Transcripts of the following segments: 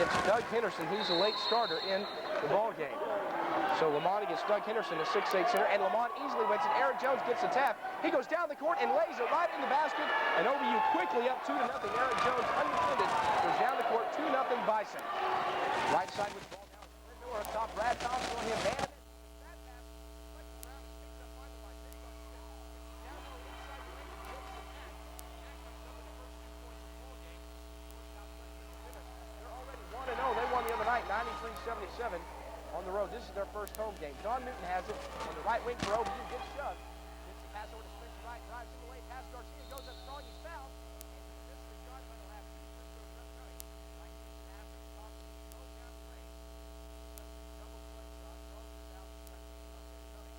against Doug Henderson. He's a late starter in the ball game. So Lamont against Doug Henderson, a 6'8" center, and Lamont easily wins it. Eric Jones gets the tap. He goes down the court and lays it right in the basket, and OBU quickly up 2-0. Eric Jones, undefended, goes down the court, 2-0 Bison. Right side with the ball now. Miller up top. Brad Thompson on him. Man. They won the other night, 93-77 on the road. This is their first home game. John Newton has it on the right wing for OBU. Gets shoved. Gets the pass over to Spencer Wright. Drives in the way. Pass Garcia. Goes up strong. He's fouled. And this is the shot, but he'll have 2 free throws upcoming. Right to the pass. Thompson goes down the lane. Double clutch shot. Throws it out. Upcoming.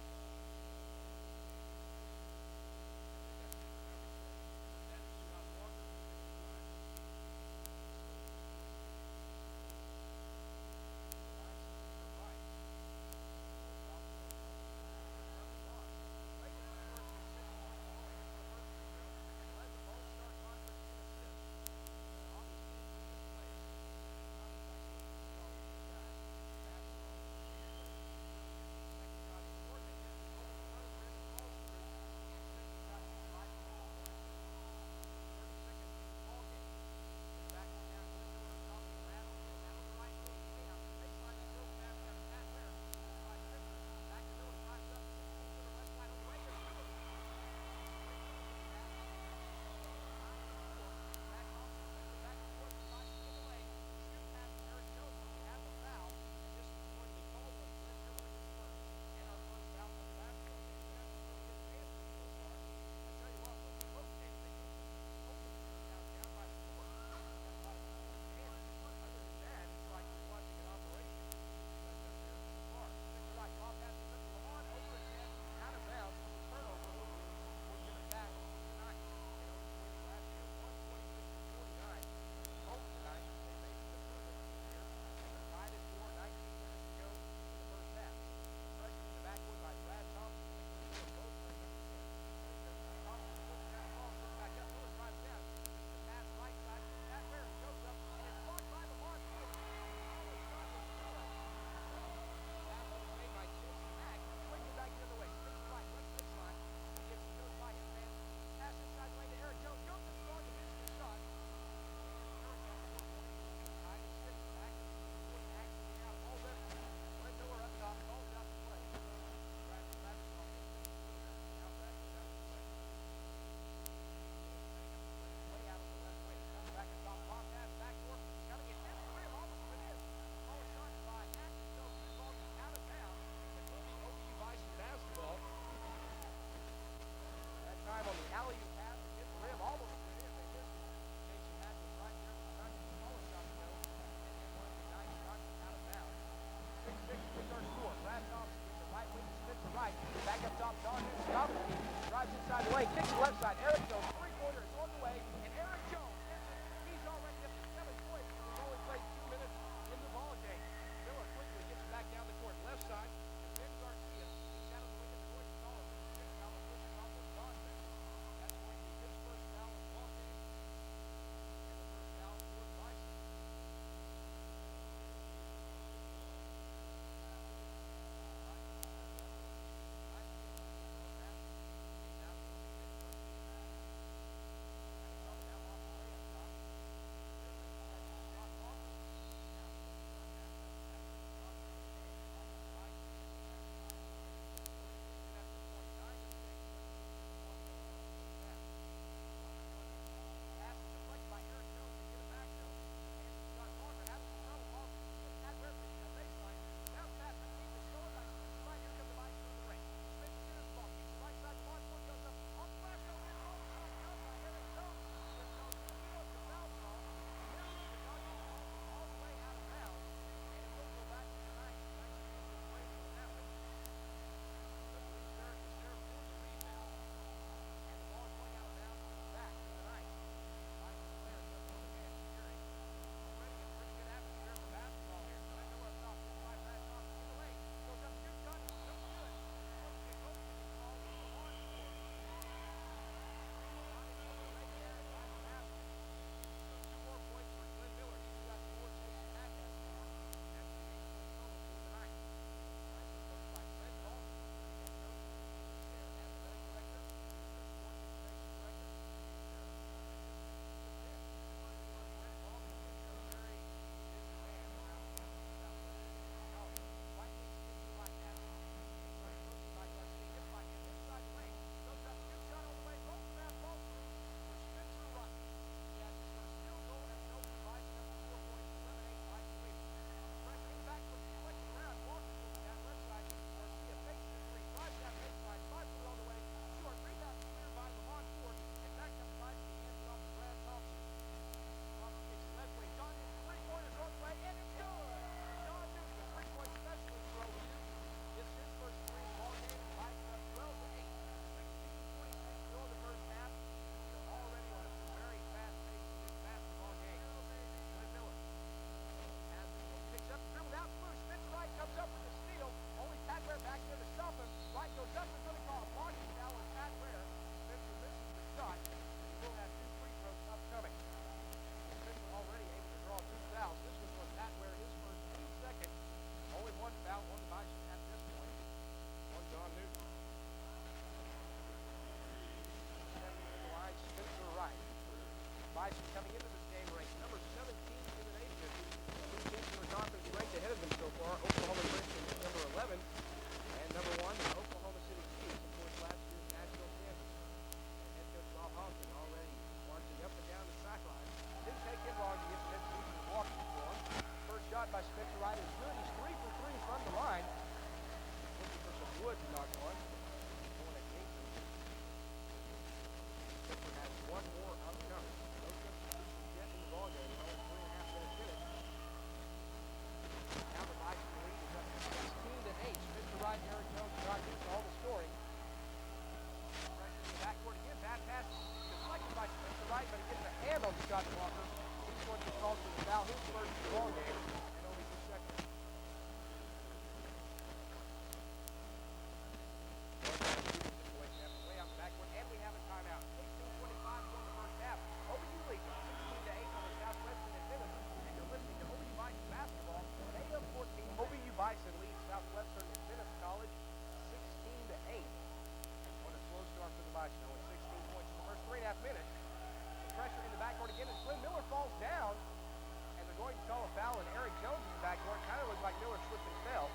like Miller slipped and fell,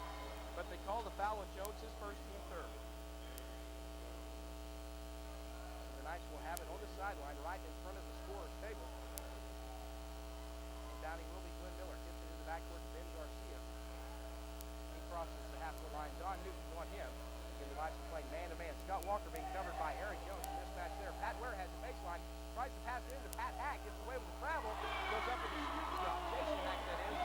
but they called a foul on Jones, his first, team third. The Knights will have it on the sideline right in front of the scorer's table. Inbounding will be Glenn Miller. Gets it in the backcourt to Ben Garcia. He crosses the half-court line. Don Newton's on him. Again, the Bison playing man-to-man. Scott Walker being covered by Aaron Jones. A mismatch there. Pat Ware has the baseline. Tries to pass it into Pat Hack. Gets away with the travel. Goes up with the scoop shot. Jason Hack, that is.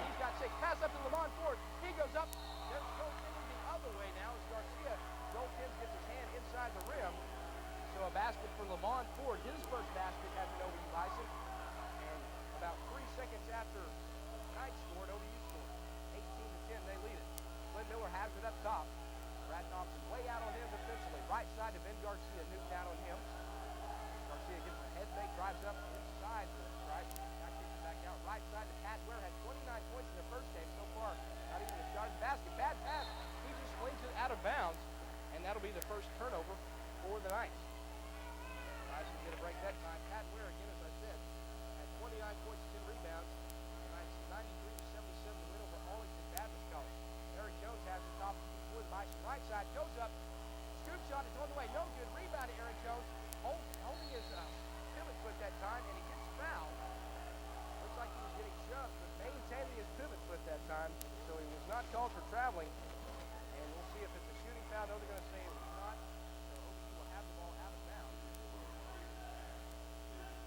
He's got 6. Pass up to Lamont Ford. He goes up. There's goaltending the other way now as Garcia goaltends, gets his hand inside the rim. So a basket for Lamont Ford. His first basket has an OBU Bison. And about 3 seconds after Knights scored, OBU scored. 18-10, they lead it. Glenn Miller has it up top. Brad Thompson way out on him defensively. Right side to Ben Garcia. Newton out on him. Garcia gets a head fake, drives up inside the stripe. Now kicks it back out. Right side to Pat Ware. Had 29 points in the first game so far. Not even a shot at the basket. Bad pass. He just flings it out of bounds. And that'll be the first turnover for the Knights. Knights will get a break that time. Pat Ware, again, as I said, had 29 points, 10 rebounds. The Knights 93-77 win over Arlington Baptist College. Eric Jones has the top for the Bison. Right side goes up. Scoop shot is on the way. No good. Rebound to Aaron Jones. Holding his pivot foot that time, and he gets fouled. Looks like he was getting shoved, but maintaining his pivot foot that time. So he was not called for traveling. And we'll see if it's a shooting foul. No, they're going to say it was not. So OBU will have the ball out of bounds.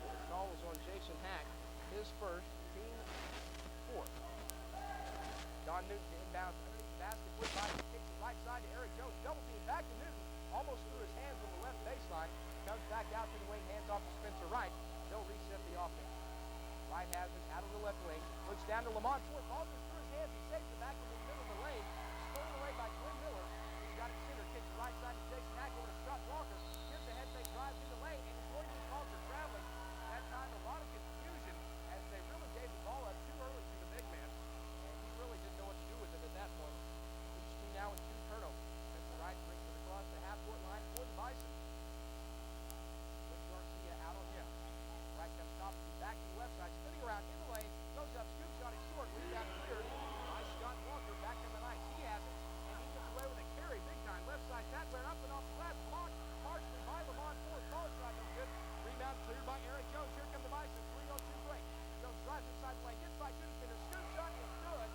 The call was on Jason Hack. His first, team fourth. Don Newton to inbounds underneath the basket. With Bison kicks it right side to Eric Jones. Double team back to Newton. Almost threw his hands on the left baseline. Comes back out to the wing. Hands off to Spencer Wright. They'll reset the offense. Wright has it out of the left wing. Looks down to Lamont Ford. Ball goes through his hands. He saves it back in the middle of the lane. Stolen away by Glenn Miller. He's got it center. Kicks the right side to Jason Hack over to Scott Walker. Gives a head fake, drives in the lane, and is going to be called for traveling. That time, a lot of confusion as they really gave the ball up too early to the big man. And he really didn't know what to do with it at that point. Each team now in 2 turnovers. Spencer Wright brings it across the half-court line for the Bison. With Garcia out on him. Wright comes top back to the left side, spinning around in the lane, goes up, scoop shot is short, rebound cleared by Scott Walker. Back in the Knights. He has it, and he gets away with a carry big time. Left side, Pat Ware up and off the glass, blocked partially by Lamont Ford. Ball shot no good. Rebound cleared by Eric Jones. Here come the Bison. 3-0-2 break. Jones drives inside the lane, gets by 2 defenders. Scoop shot is good.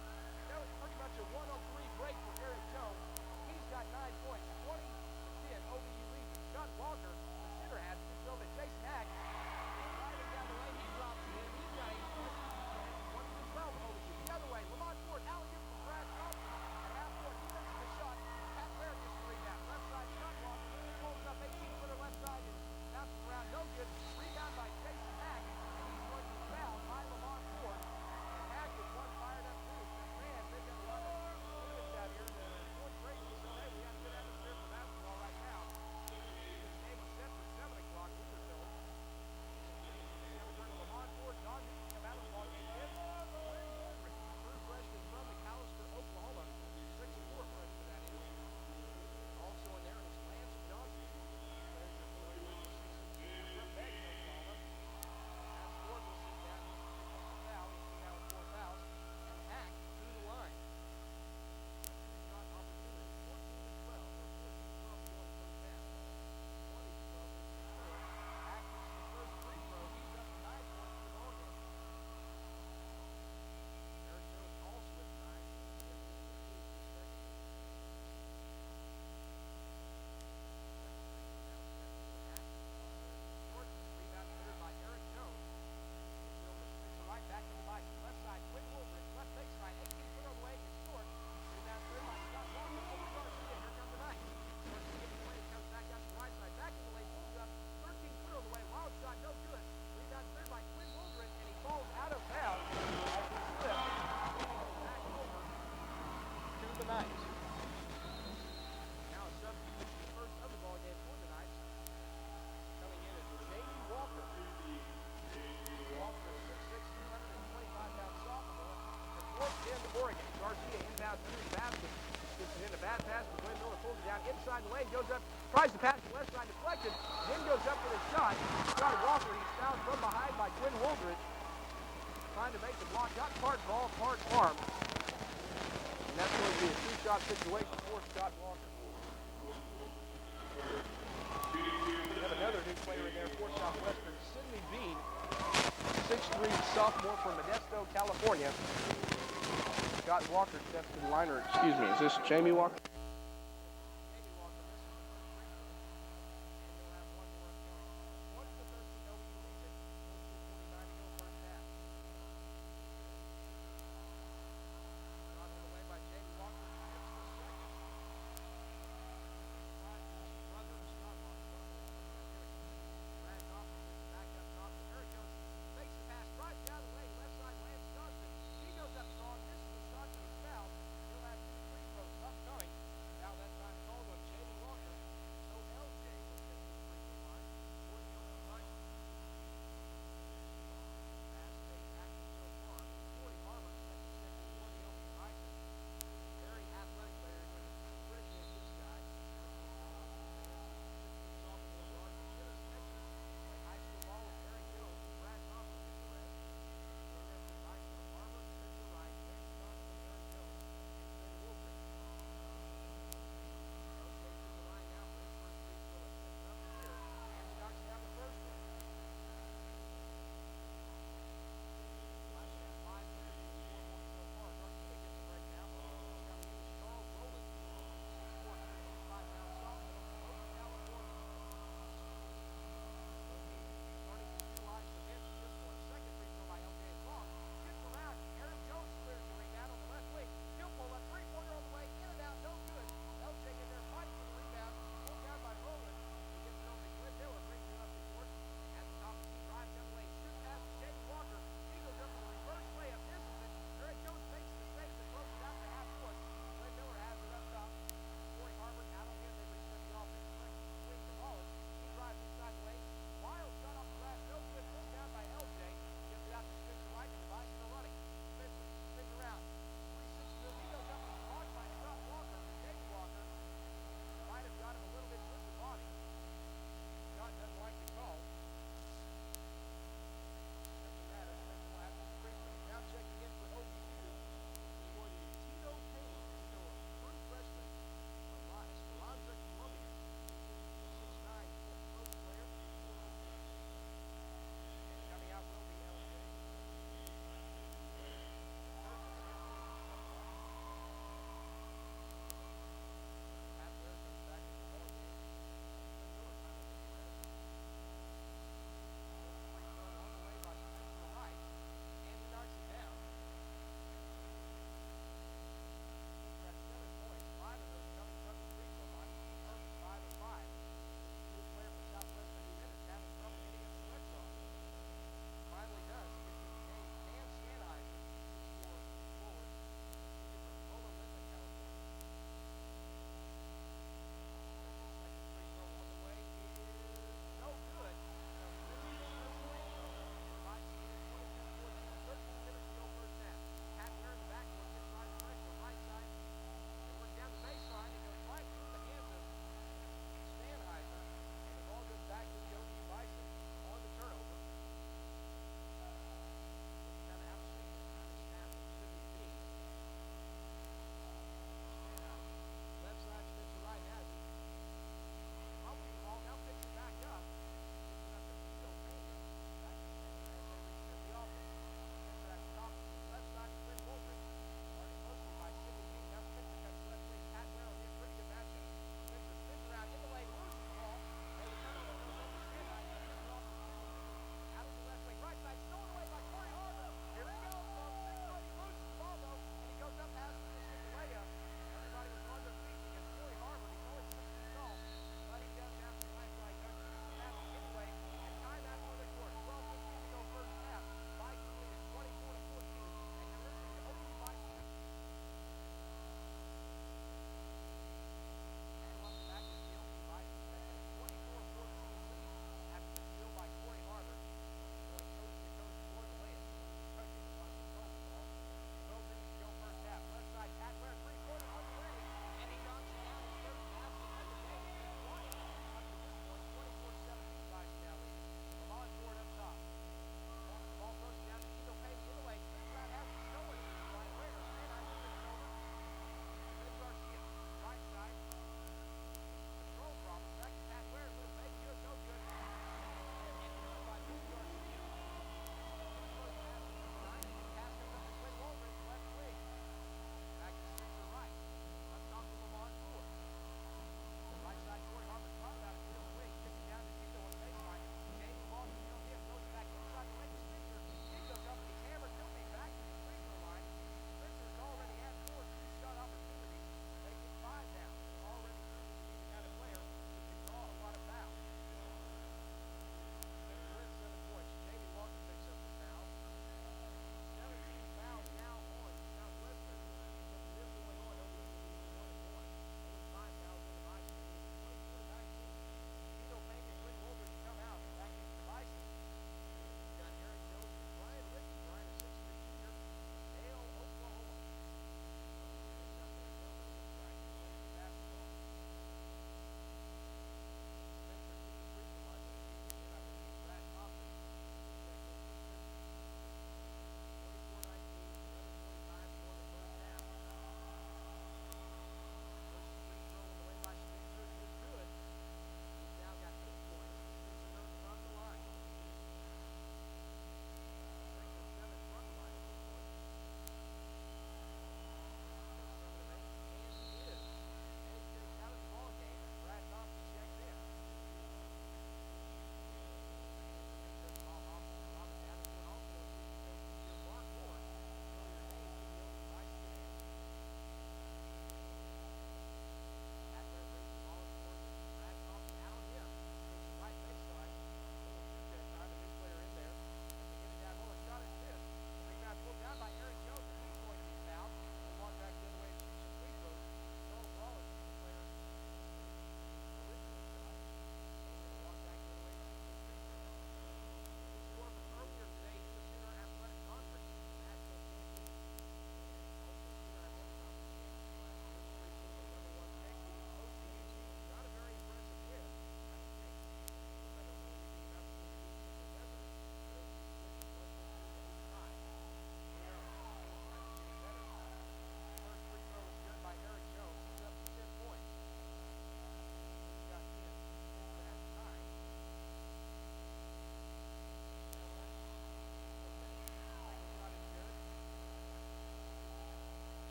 That was pretty much a 1-0-3 break for Eric Jones. He's got 9 points, 20-10 OBU lead. Scott Walker, the center has it. It's over to Jason Hack. Driving down the lane, he drops it in. He's got 8 points. 20-12 OBU. The other way, Lamont Ford, alley-oop from Brad Thompson. At half-court, he misses the shot. Pat Ware gets the rebound. Left side, Scott Walker pulls up 18-footer left side and bounces around. No good. Rebound by Jason Hack. And he's going to be fouled by Lamont Ford. And Hack is one fired up too. Man, they've got a lot of students out here that are going crazy. So, hey, we have a good atmosphere for basketball right now. The game is set for 7 o'clock. We were told. Lamont Ford, Don Newton come out of the ball game. True freshman from McAllister, Oklahoma. 6'4" freshman that is. Also in there is Lance Johnson. From Beck, Oklahoma. As Ford will sit down. Foul. He's seen out with 4 fouls. And Hack to the line. Shot opportunity. 14-12 or 14-12 on first down. 20-12. Hack gets the first free throw. He's up to 9 points for the ball game. Eric Jones also with 9. Rebound cleared by Eric Jones. Right back to the Bison. Left side, Quinn Woolbridge. Left baseline, 18-foot on the way. It's short. Rebound cleared by Scott Walker. Over Garcia. Here comes the Knights. Garcia gets away. Comes back out to the right side. Back in the lane. Pulls up. 13-foot on the way. Wild shot. No good. Rebound cleared by Quinn Woolbridge. And he falls out of bounds as he slips. Back over to the Knights. Now a substitution, the first of the ball game for the Knights. Coming in is Jamie Walker. Walker, 6'6", 225-pound sophomore from Fort Bend, Oregon. Garcia inbounds under the basket. Gets it in a bad pass, but Glenn Miller pulls it down inside the lane, goes up, tries to pass the left side, deflected, then goes up with a shot. Scott Walker, he's fouled from behind by Quinn Woolbridge. trying to make the block. Got part ball, part arm. And that's going to be a two-shot situation for Scott Walker. We have another new player in there for Southwestern, Sidney Bean, 6'3" sophomore from Modesto, California. Scott Walker steps to the line, or excuse me, is this Jamie Walker?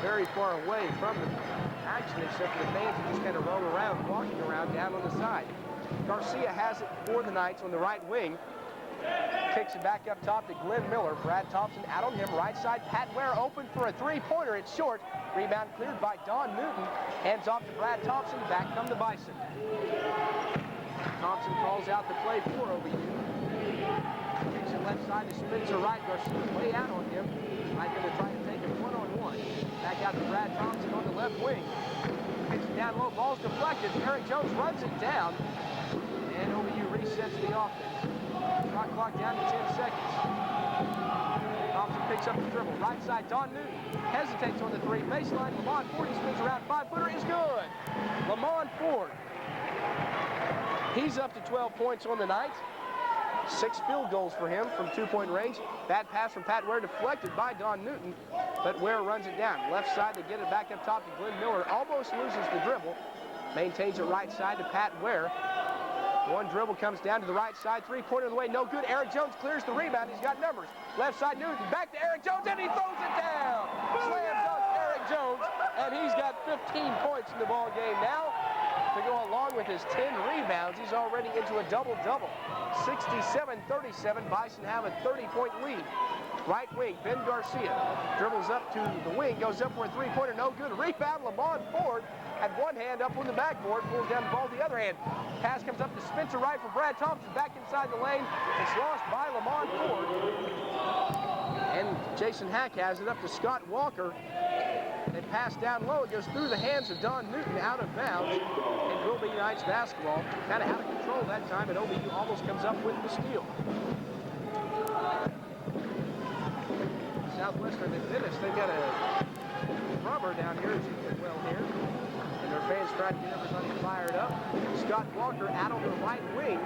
very far away from the action, except for the fans are just kind of rolling around, walking around down on the side. Garcia has it for the Knights on the right wing. Kicks it back up top to Glenn Miller. Brad Thompson out on him. Right side, Pat Ware open for a three-pointer. It's short. Rebound cleared by Don Newton. Hands off to Brad Thompson. Back come the Bison. Thompson calls out the play for OBU. Kicks it left side to Spencer Wright. Garcia way out on him. Wright going to try to take it one-on-one. Back out to Brad Thompson on the left wing. Kicks it down low. Ball's deflected. Eric Jones runs it down. And OBU resets the offense. Shot clock down to 10 seconds. Thompson picks up the dribble. Right side, Don Newton hesitates on the three. Baseline, Lamont Ford, he spins around. Five-footer is good. Lamont Ford. He's up to 12 points on the night. 6 field goals for him from 2-point range. Bad pass from Pat Ware, deflected by Don Newton, but Ware runs it down. Left side to get it back up top to Glenn Miller. Almost loses the dribble. Maintains it right side to Pat Ware. One dribble comes down to the right side. Three-pointer of the way, no good. Eric Jones clears the rebound. He's got numbers. Left side, Newton. Back to Eric Jones, and he throws it down. Slam dunk Eric Jones, and he's got 15 points in the ball game now. To go along with his 10 rebounds, he's already into a double-double. 67-37, Bison have a 30-point lead. Right wing, Ben Garcia dribbles up to the wing, goes up for a three-pointer, no good. Rebound, Lamont Ford had one hand up on the backboard, pulls down the ball with the other hand. Pass comes up to Spencer Wright for Brad Thompson, back inside the lane. It's lost by Lamont Ford. And Jason Hack has it up to Scott Walker. They pass down low. It goes through the hands of Don Newton out of bounds. And will be Knights basketball. Kind of out of control that time, and OBU almost comes up with the steal. Southwestern Adventist, they've got a rubber down here, as you can well hear. And their fans trying to get everybody fired up. Scott Walker out on the right wing.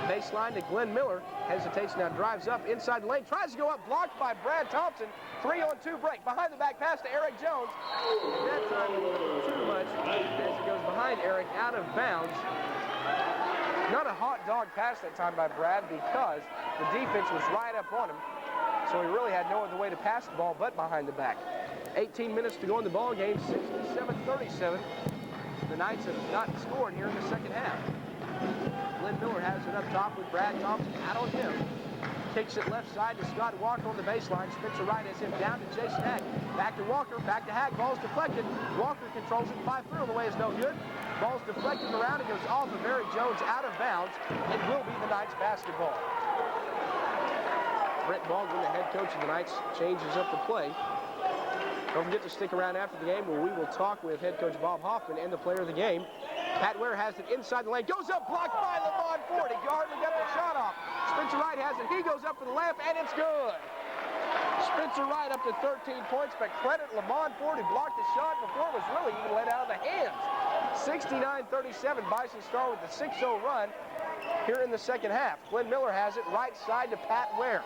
Baseline to Glenn Miller. Hesitates now, drives up inside the lane. Tries to go up, blocked by Brad Thompson. 3-on-2 break. Behind the back pass to Eric Jones. And that time a little too much as it goes behind Eric out of bounds. Not a hot dog pass that time by Brad because the defense was right up on him. So he really had no other way to pass the ball but behind the back. 18 minutes to go in the ball game, 67-37. The Knights have not scored here in the second half. Glenn Miller has it up top with Brad Thompson out on him. Kicks it left side to Scott Walker on the baseline. Spencer Wright has him down to Jason Hack. Back to Walker, back to Hack. Ball's deflected. Walker controls it. 5-footer on the way is no good. Ball's deflected around. It goes off of Eric Jones out of bounds. It will be the Knights basketball. Brent Baldwin, the head coach of the Knights, changes up the play. Don't forget to stick around after the game where we will talk with head coach Bob Hoffman and the player of the game. Pat Ware has it inside the lane. Goes up, blocked by Lamont Ford. He hardly got the shot off. Spencer Wright has it. He goes up for the layup, and it's good. Spencer Wright up to 13 points, but credit Lamont Ford who blocked the shot before it was really even let out of the hands. 69-37, Bison Star with the 6-0 run here in the second half. Glenn Miller has it right side to Pat Ware.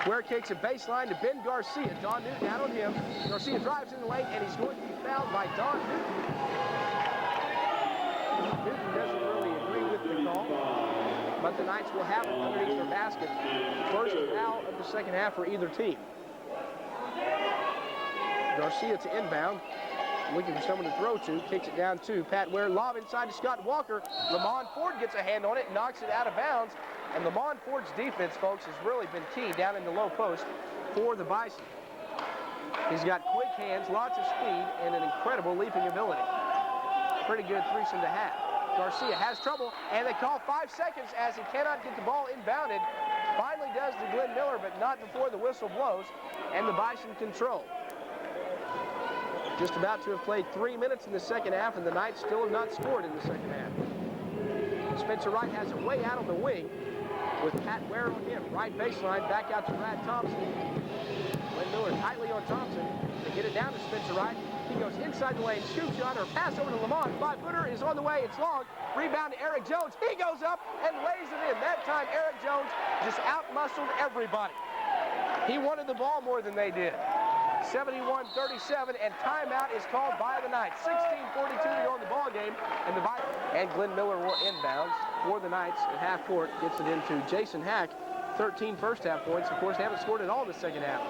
Ware kicks a baseline to Ben Garcia. Don Newton out on him. Garcia drives in the lane, and he's going to be fouled by Don Newton. Newton doesn't really agree with the call, but the Knights will have it underneath their basket. First foul of the second half for either team. Garcia to inbound, looking for someone to throw to. Kicks it down to Pat Ware. Lob inside to Scott Walker. Lamont Ford gets a hand on it, knocks it out of bounds. And Lamont Ford's defense, folks, has really been key down in the low post for the Bison. He's got quick hands, lots of speed, and an incredible leaping ability. Pretty good threesome to have. Garcia has trouble, and they call 5 seconds as he cannot get the ball inbounded. Finally does to Glenn Miller, but not before the whistle blows, and the Bison control. Just about to have played 3 minutes in the second half, and the Knights still have not scored in the second half. Spencer Wright has it way out on the wing with Pat Ware on him. Right baseline, back out to Brad Thompson. Glenn Miller tightly on Thompson. They get it down to Spencer Wright. He goes inside the lane, scoop shot, or pass over to Lamont. 5-footer is on the way, it's long. Rebound to Eric Jones. He goes up and lays it in. That time, Eric Jones just out-muscled everybody. He wanted the ball more than they did. 71-37, and timeout is called by the Knights. 16:42 to go in the ball game, and Glenn Miller will inbounds for the Knights at half court. Gets it into Jason Hack. 13 first half points. Of course, they haven't scored at all in the second half.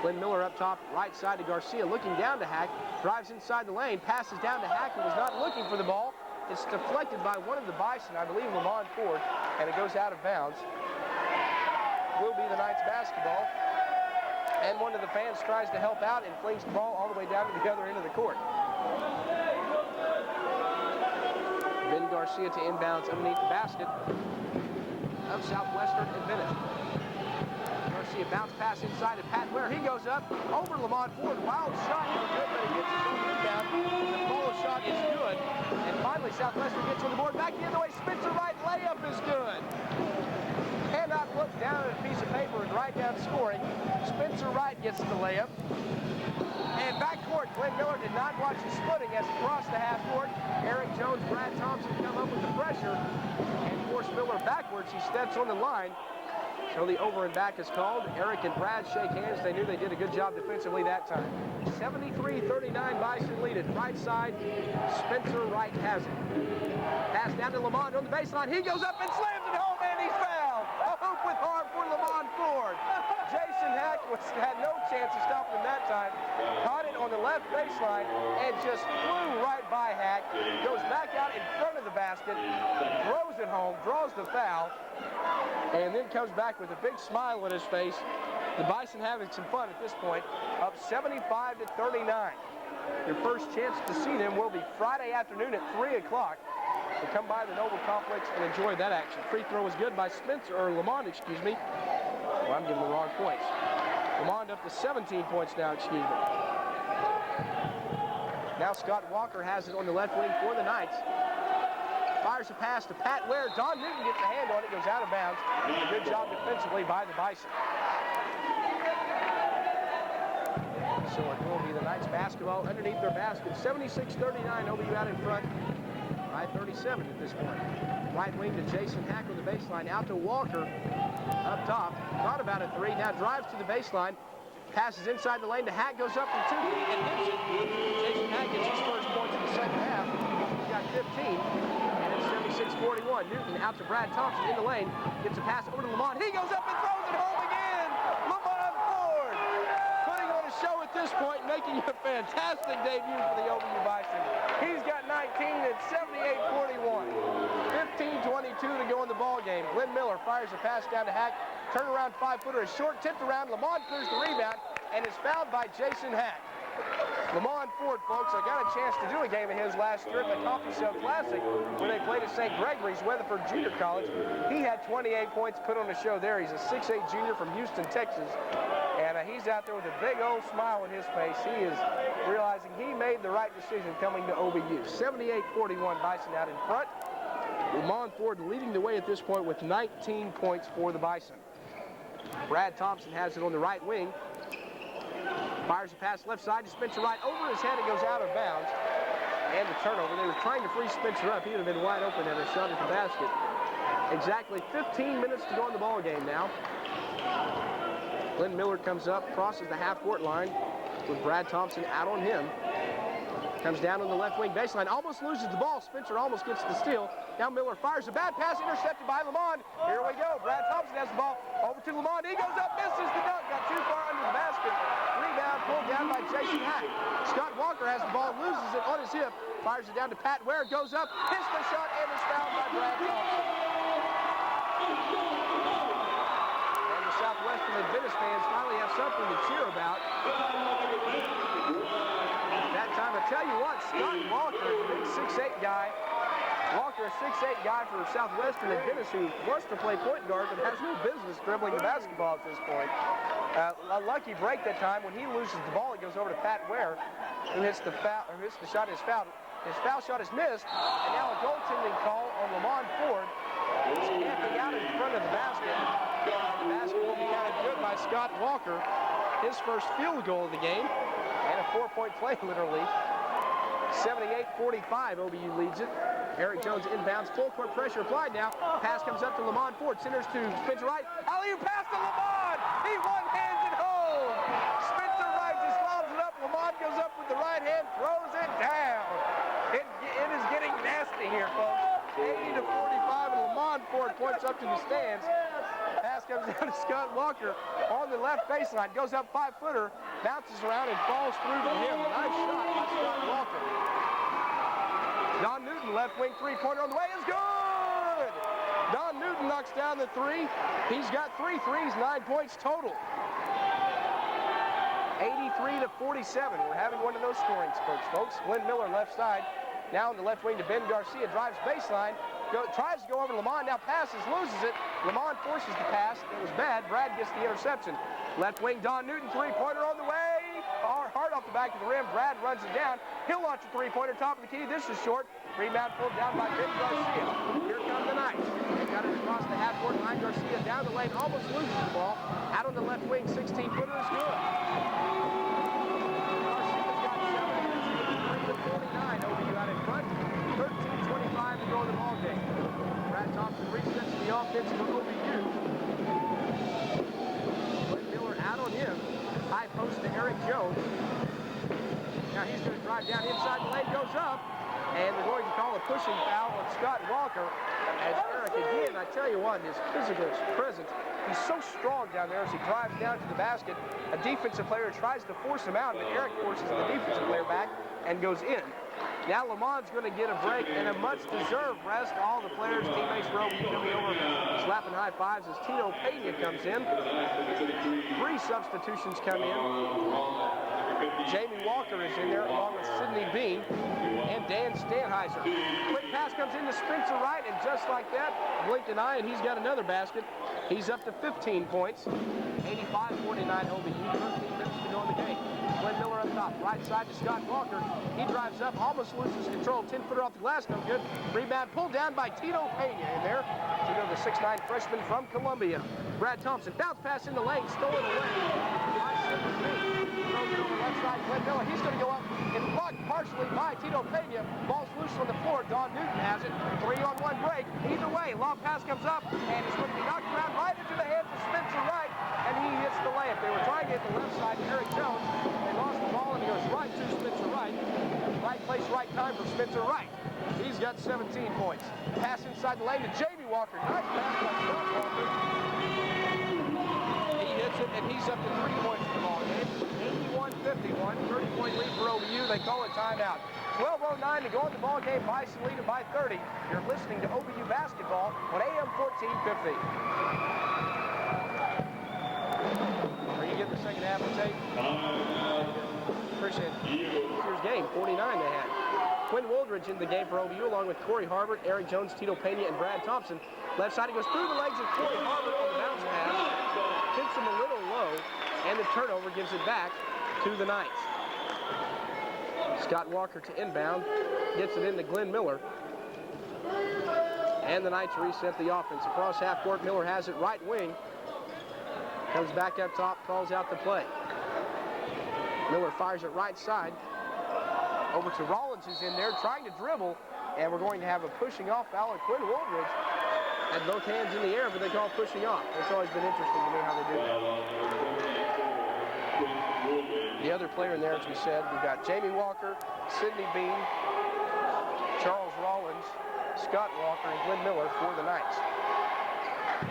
Glenn Miller up top, right side to Garcia, looking down to Hack, drives inside the lane, passes down to Hack, who was not looking for the ball. It's deflected by one of the Bison, I believe Lamont Ford, and it goes out of bounds. Will be the Knights basketball. And one of the fans tries to help out and flings the ball all the way down to the other end of the court. Ben Garcia to inbounds underneath the basket of Southwestern Adventist. Garcia bounce pass inside to Pat Ware. He goes up over Lamont Ford. Wild shot is good, but he gets his own rebound. The follow shot is good. And finally, Southwestern gets on the board. Back the other way. Spencer Wright layup is good. Cannot look down at a piece of paper and write down scoring. Spencer Wright gets the layup. And backcourt, Glenn Miller did not watch the splitting as he crossed the half court. Eric Jones, Brad Thompson come up with the pressure and force Miller backwards. He steps on the line. So the over and back is called. Eric and Brad shake hands. They knew they did a good job defensively that time. 73-39 Bison lead it. Right side, Spencer Wright has it. Pass down to Lamont on the baseline. He goes up and slams it home, and he's fouled. A hoop with harm for Lamont Ford. Jason Hack had no chance of stopping him that time. Caught it on the left baseline and just flew right by Hack. Goes back out in front of the basket, throws it home, draws the foul, and then comes back with a big smile on his face. The Bison having some fun at this point, up 75-39. Your first chance to see them will be Friday afternoon at 3 o'clock. So come by the Noble Complex and enjoy that action. Free throw is good by Lamont, excuse me. Well, I'm giving the wrong points. Lamont up to 17 points now, excuse me. Now Scott Walker has it on the left wing for the Knights. Fires a pass to Pat Ware. Don Newton gets a hand on it, goes out of bounds. Good job defensively by the Bison. So it will be the Knights basketball underneath their basket. 76-39, OBU out in front. 5:37 at this point. Right wing to Jason Hack on the baseline. Out to Walker up top. Thought about a three. Now drives to the baseline. Passes inside the lane to Hack. Goes up from 2 and hits it. Jason Hack gets his first points in the second half. He got 15. And it's 76-41. Newton out to Brad Thompson in the lane. Gets a pass over to Lamont. He goes up and throws it home again. Lamont Ford putting on a show at this point, making a fantastic debut for the OBU Bison. He's got 19 at 78-41. 15:22 to go in the ball game. Glenn Miller fires a pass down to Hack. Turnaround 5-footer is short, tipped around. Lamont clears the rebound and is fouled by Jason Hack. Lamont Ford, folks, I got a chance to do a game of his last year at the CompuSell Classic when they played at St. Gregory's Weatherford Junior College. He had 28 points put on the show there. He's a 6'8 junior from Houston, Texas. And he's out there with a big old smile on his face. He is realizing he made the right decision coming to OBU. 78-41 Bison out in front. Lamont Ford leading the way at this point with 19 points for the Bison. Brad Thompson has it on the right wing. Fires a pass left side to Spencer Wright. Over his head, it goes out of bounds. And the turnover. They were trying to free Spencer up. He would have been wide open and a shot at the basket. Exactly 15 minutes to go in the ball game now. Glenn Miller comes up, crosses the half-court line with Brad Thompson out on him. Comes down on the left wing baseline, almost loses the ball. Spencer almost gets the steal. Now Miller fires a bad pass, intercepted by Lamont. Here we go. Brad Thompson has the ball over to Lamont. He goes up, misses the dunk, got too far under the basket. Rebound pulled down by Jason Hack. Scott Walker has the ball, loses it on his hip, fires it down to Pat Ware, goes up, hits the shot, and is fouled by Brad Thompson. And the Southwestern Adventist fans finally have something to cheer about. That time, I tell you what, Scott Walker, a big 6'8 guy. Walker, a 6'8 guy for Southwestern Adventist who wants to play point guard but has no business dribbling the basketball at this point. A lucky break that time. When he loses the ball, it goes over to Pat Ware, who hits the shot is fouled. His foul shot is missed, and now a goaltending call on Lamont Ford. He's camping out in front of the basket. The basket will be counted good by Scott Walker. His first field goal of the game. And a 4-point play, literally. 78-45, OBU leads it. Eric Jones inbounds, full court pressure applied now. Pass comes up to Lamont Ford, centers to Spencer Wright. Alley-oop pass to Lamont! He one-hands it home! Spencer Wright just lobs it up. Lamont goes up with the right hand, throws it down. It is getting nasty here, folks. 80-45, and Lamont Ford points up to the stands. Pass comes down to Scott Walker on the left baseline. Goes up 5-footer, bounces around, and falls through to him. Nice shot by Scott Walker. Don Newton, left wing three-pointer on the way, is good! Don Newton knocks down the three. He's got 3 threes, 9 points total. 83-47. We're having one of those scoring spurts, folks. Glenn Miller left side. Now on the left wing to Ben Garcia. Drives baseline. Tries to go over to Lamont. Now passes, loses it. Lamont forces the pass. It was bad. Brad gets the interception. Left wing Don Newton, three-pointer on the way. Hard off the back of the rim. Brad runs it down. He'll launch a three-pointer, top of the key. This is short. Rebound pulled down by Ben Garcia. Here come the Knights. They got it across the half-court line. Garcia down the lane, almost loses the ball. Out on the left wing, 16-footer is good. Garcia's got 7. It's 83-49. OBU out in front. 13:25 to go in the ball game. Brad Thompson resets the offense for OBU. Miller out on him. High post to Eric Jones. Now he's going to drive down inside the lane, goes up, and they're going to call a pushing foul on Scott Walker. As Eric, again, I tell you what, his physical presence, he's so strong down there as he drives down to the basket. A defensive player tries to force him out, but Eric forces the defensive player back and goes in. Now Lamont's going to get a break and a much-deserved rest. All the players, teammates for OBU coming over, slapping high fives as Tino Pena comes in. 3 substitutions come in. Jamie Walker is in there along with Sidney Bean and Dan Stanheiser. Quick pass comes into Spencer Wright, and just like that, blink an eye, and he's got another basket. He's up to 15 points. 85-49 OBU, 13 minutes to go in the game. Glenn Miller up top, right side to Scott Walker. He drives up, almost loses control. 10-footer off the glass, no good. Rebound pulled down by Tito Pena in there. Tito, the 6'9" freshman from Columbia. Brad Thompson, bounce pass in the lane, stolen away. Throws it over left side, Glenn Miller. He's going to go up and blocked partially by Tito Pena. Ball's loose on the floor. Don Newton has it. 3-on-1 break. Either way, long pass comes up, and it's going to be knocked around right into the hands of Spencer Wright, and he hits the layup. They were trying to hit the left side to Eric Jones. They lost the ball, and he goes right to Spencer Wright. Right place, right time for Spencer Wright. He's got 17 points. Pass inside the lane to Jamie Walker. Nice pass by Scott Walker. He hits it, and he's up to 3 points in the ball game. 81-51, 30-point lead for OBU. They call it timeout. 12:09 to go in the ball game. Bison lead it by 30. You're listening to OBU basketball on AM 1450. Are you getting the second half of the tape? Appreciate it. Here's game 49 they had. Quinn Woldridge in the game for OBU along with Corey Harbert, Eric Jones, Tito Pena, and Brad Thompson. Left side, he goes through the legs of Corey Harbert on the bounce pass. Hits him a little low, and the turnover gives it back to the Knights. Scott Walker to inbound, gets it into Glenn Miller. And the Knights reset the offense. Across half court, Miller has it right wing. Comes back up top, calls out the play. Miller fires it right side. Over to Rollins, who's in there trying to dribble. And we're going to have a pushing off foul on Quinn Woldridge. Had both hands in the air, but they call pushing off. It's always been interesting to me how they do that. The other player in there, as we said, we've got Jamie Walker, Sidney Bean, Charles Rollins, Scott Walker, and Glenn Miller for the Knights.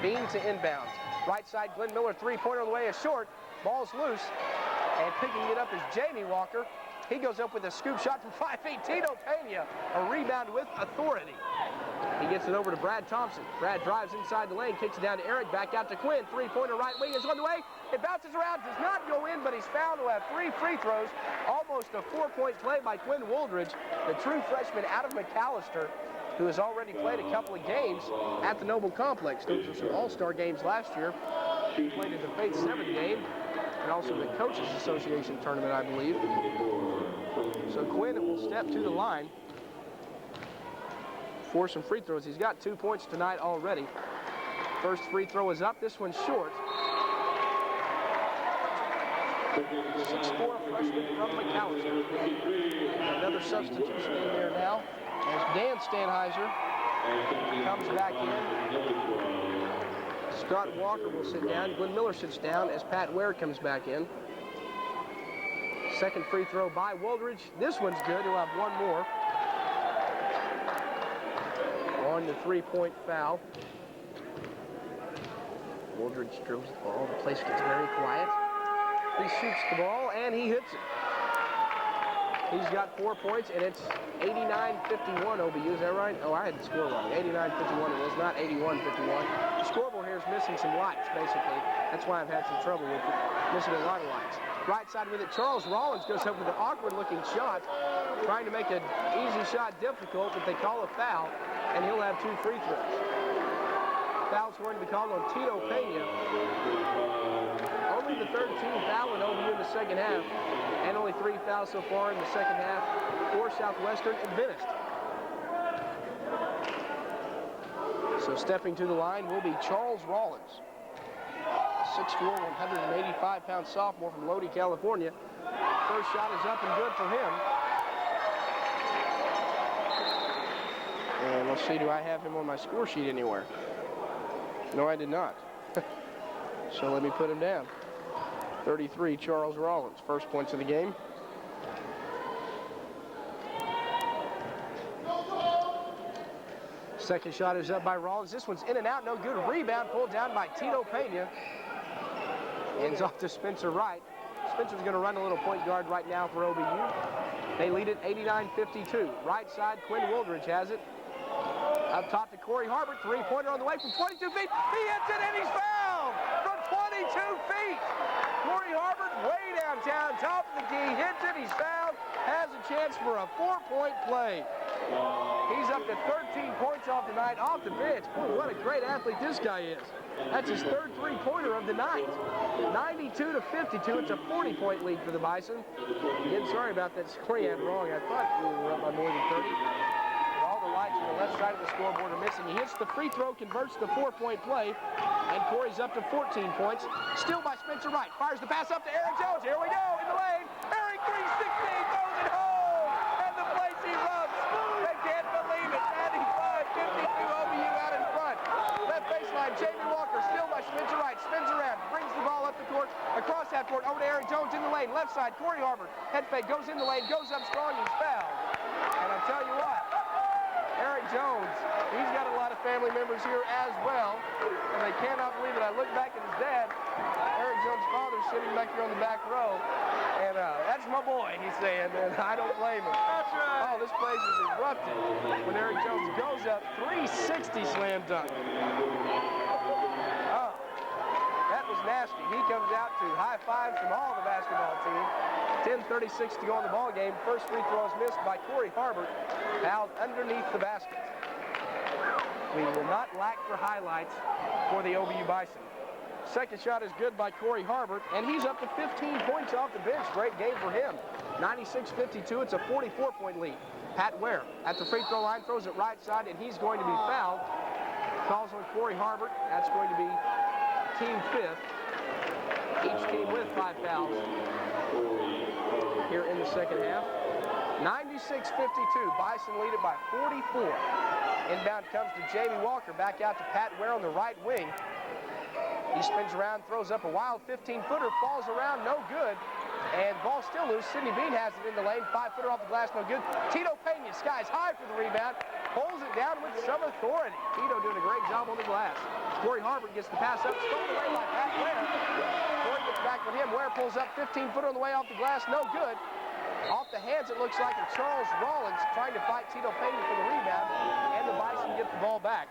Bean to inbounds. Right side, Glenn Miller, three-pointer on the way is short. Ball's loose, and picking it up is Jamie Walker. He goes up with a scoop shot from 5 feet. Tito Pena, a rebound with authority. He gets it over to Brad Thompson. Brad drives inside the lane, kicks it down to Eric, back out to Quinn. Three-pointer right wing is on the way. It bounces around, does not go in, but he's fouled to have 3 free throws. Almost a 4-point play by Quinn Woldridge, the true freshman out of McAllister, who has already played a couple of games at the Noble Complex. Those were some all-star games last year. He played in the Faith 7 game and also the Coaches Association tournament, I believe. So Quinn will step to the line for some free throws. He's got 2 points tonight already. First free throw is up. This one's short. 6'4" freshman from McAllister. Another substitution in there now as Dan Stanheiser comes back in. Scott Walker will sit down. Glenn Miller sits down as Pat Ware comes back in. Second free throw by Woldridge. This one's good. He'll have one more. On the 3-point foul. Wooldridge drills the ball. The place gets very quiet. He shoots the ball, and he hits it. He's got 4 points, and it's 89-51 OBU. Is that right? Oh, I had the score wrong. 89-51. It was not 81-51. The scoreboard here is missing some lights, basically. That's why I've had some trouble with it. Missing a lot of lights. Right side with it, Charles Rollins goes up with an awkward-looking shot, trying to make an easy shot difficult, but they call a foul, and he'll have 2 free throws. Foul's going to be called on Tito Pena. Only the third team foul in OBU in the second half, and only 3 fouls so far in the second half for Southwestern Adventist. So stepping to the line will be Charles Rollins. 6'4", 185-pound sophomore from Lodi, California. First shot is up and good for him. And let's see, do I have him on my score sheet anywhere? No, I did not. So let me put him down. 33, Charles Rollins, first points of the game. Second shot is up by Rollins. This one's in and out, no good. Rebound pulled down by Tito Pena. Ends off to Spencer Wright. Spencer's going to run a little point guard right now for OBU. They lead it 89-52. Right side, Quinn Wooldridge has it. Up top to Corey Harbert. Three-pointer on the way from 22 feet. He hits it and he's fouled from 22 feet. Corey Harbert way downtown, top of the key, hits it, he's fouled, has a chance for a 4-point play. He's up to 13 points off the night, off the bench. Boy, what a great athlete this guy is. That's his third three-pointer of the night. 92-52, it's a 40-point lead for the Bison. Again, sorry about that score you had wrong. I thought we were up by more than 30. But all the lights on the left side of the scoreboard are missing. He hits the free throw, converts the 4-point play, and Corey's up to 14 points. Still by Spencer Wright. Fires the pass up to Eric Jones. Here we go in the lane. Eric 316 throws it home. And the place erupts. They can't believe it. 95-52 OBU out in front. Left baseline, Jamie Walker still by Spencer Wright. Spins around, brings the ball up the court, across half court, over to Eric Jones in the lane. Left side, Corey Harbert. Head fake, goes in the lane, goes up strong, he's fouled. And I'll tell you what, Eric Jones, he's got a lot of family members here as well, and they cannot believe it. I look back at his dad, Eric Jones' father, sitting back here on the back row, and that's my boy, he's saying, and I don't blame him. That's right. Oh, this place is erupted when Eric Jones goes up 360 slam dunk. Oh, that was nasty. He comes out to high fives from all the basketball team. 10:36 to go in the ball game. First free throw is missed by Corey Harbert, fouled underneath the basket. We will not lack for highlights for the OBU Bison. Second shot is good by Corey Harbert, and he's up to 15 points off the bench. Great game for him. 96-52, it's a 44-point lead. Pat Ware at the free throw line, throws it right side, and he's going to be fouled. Calls on Corey Harbert. That's going to be team fifth. Each team with 5 fouls here in the second half. 96-52, Bison lead it by 44. Inbound comes to Jamie Walker, back out to Pat Ware on the right wing. He spins around, throws up a wild 15-footer, falls around, no good. And ball still loose. Sidney Bean has it in the lane. 5-footer off the glass, no good. Tito Pena skies high for the rebound. Holds it down with some authority. Tito doing a great job on the glass. Corey Harbert gets the pass up, stolen away by Pat Ware. Corey gets back with him. Ware pulls up 15-footer on the way off the glass, no good. Off the hands, it looks like, of Charles Rollins trying to fight Tito Pena for the rebound. And the Bison get the ball back.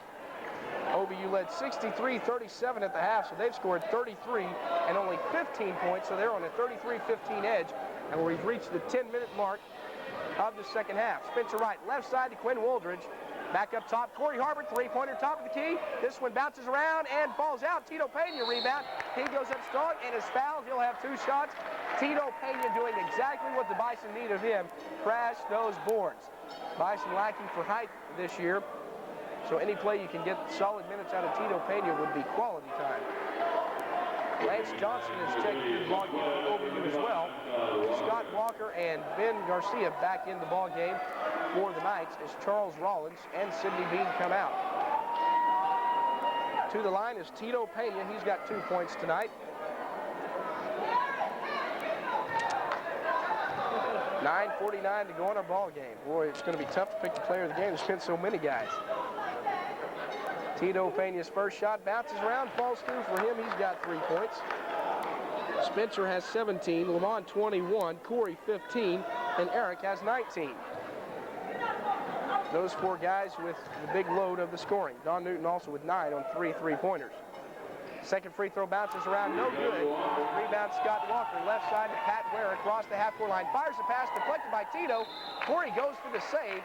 OBU led 63-37 at the half, so they've scored 33 and only 15 points, so they're on a 33-15 edge. And we've reached the 10-minute mark of the second half. Spencer Wright, left side to Quinn Wooldridge. Back up top, Corey Harbert, three-pointer, top of the key. This one bounces around and falls out. Tito Pena rebound. He goes up strong and is fouled. He'll have 2 shots. Tito Pena doing exactly what the Bison need of him. Crash those boards. Bison lacking for height this year. So any play you can get solid minutes out of Tito Pena would be quality time. Lance Johnson is checking the ball game for OBU as well. Scott Walker and Ben Garcia back in the ball game for the Knights as Charles Rollins and Sidney Bean come out. To the line is Tito Pena. He's got 2 points tonight. 9:49 to go in our ball game. Boy, it's going to be tough to pick the player of the game. There's been so many guys. Tito Pena's first shot bounces around, falls through for him. He's got 3 points. Spencer has 17, Lamont 21, Corey 15, and Eric has 19. Those 4 guys with the big load of the scoring. Don Newton also with 9 on 3 3-pointers. Second free throw bounces around, no good. Rebound Scott Walker, left side to Pat Ware across the half-court line. Fires the pass, deflected by Tito. Corey goes for the save,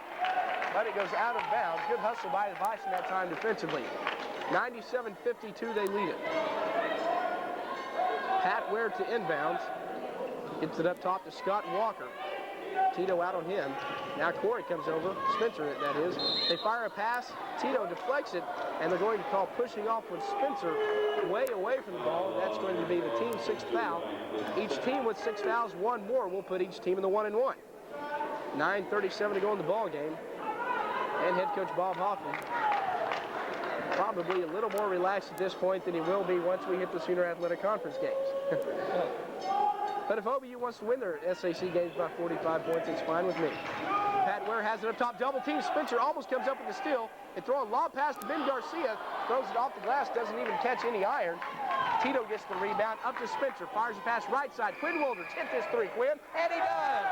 but it goes out of bounds. Good hustle by the Bison that time defensively. 97-52, they lead it. Pat Ware to inbounds. Gets it up top to Scott Walker. Tito out on him. Now Corey comes over, Spencer that is. They fire a pass, Tito deflects it, and they're going to call pushing off with Spencer way away from the ball. That's going to be the team's 6th foul. Each team with 6 fouls, 1 more will put each team in the 1-and-1. 9:37 to go in the ball game. And head coach Bob Hoffman probably a little more relaxed at this point than he will be once we hit the Sooner Athletic Conference games. But if OBU wants to win their SAC games by 45 points, it's fine with me. Pat Ware has it up top, double team. Spencer almost comes up with the steal. They throw a lob pass to Ben Garcia, throws it off the glass, doesn't even catch any iron. Tito gets the rebound, up to Spencer, fires a pass right side. Quinn Wilders hit this 3, Quinn, and he does!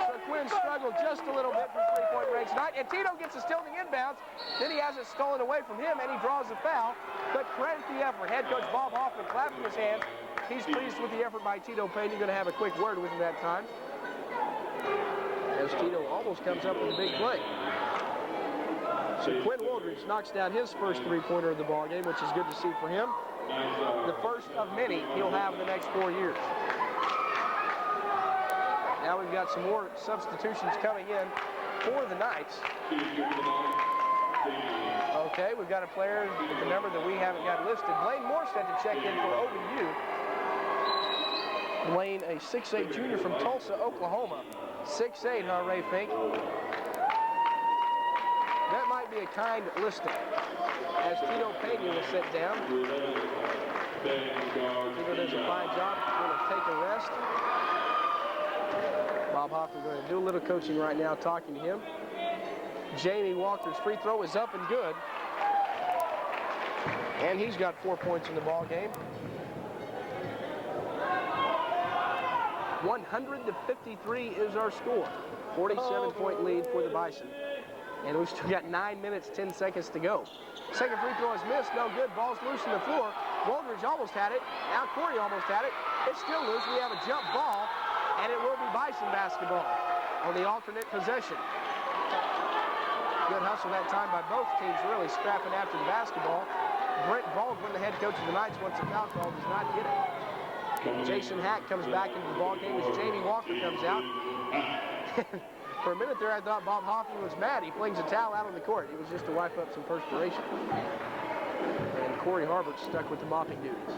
So Quinn struggled just a little bit from 3-point range tonight, and Tito gets a steal in the inbounds. Then he has it stolen away from him, and he draws a foul. But credit the effort. Head coach Bob Hoffman clapping his hands. He's pleased with the effort by Tito Pena. You're going to have a quick word with him that time. As Tito almost comes up with a big play. So Quinn Wildridge knocks down his first 3-pointer of the ball game, which is good to see for him. The first of many he'll have in the next 4 years. Now we've got some more substitutions coming in for the Knights. Okay, we've got a player with the number that we haven't got listed. Blaine Morstead to check in for OBU. Blaine, a 6'8 junior from Tulsa, Oklahoma. 6'8, huh, Ray Fink? That might be a kind listing. As Tito Pena will sit down. Tito does a fine job. Going to take a rest. Bob Hoffman going to do a little coaching right now, talking to him. Jamie Walker's free throw is up and good. And he's got 4 points in the ball game. 100-53 is our score. 47-point lead for the Bison. And we've still got 9 minutes, 10 seconds to go. Second free throw is missed, no good. Ball's loose on the floor. Waldridge almost had it. Now Corey almost had it. It's still loose. We have a jump ball, and it will be Bison basketball on the alternate possession. Good hustle that time by both teams, really scrapping after the basketball. Brent Baldwin, the head coach of the Knights, wants a foul call, does not get it. Jason Hack comes back into the ball game as Jamie Walker comes out. For a minute there, I thought Bob Hoffman was mad. He flings a towel out on the court. It was just to wipe up some perspiration. And Corey Harbert stuck with the mopping duties.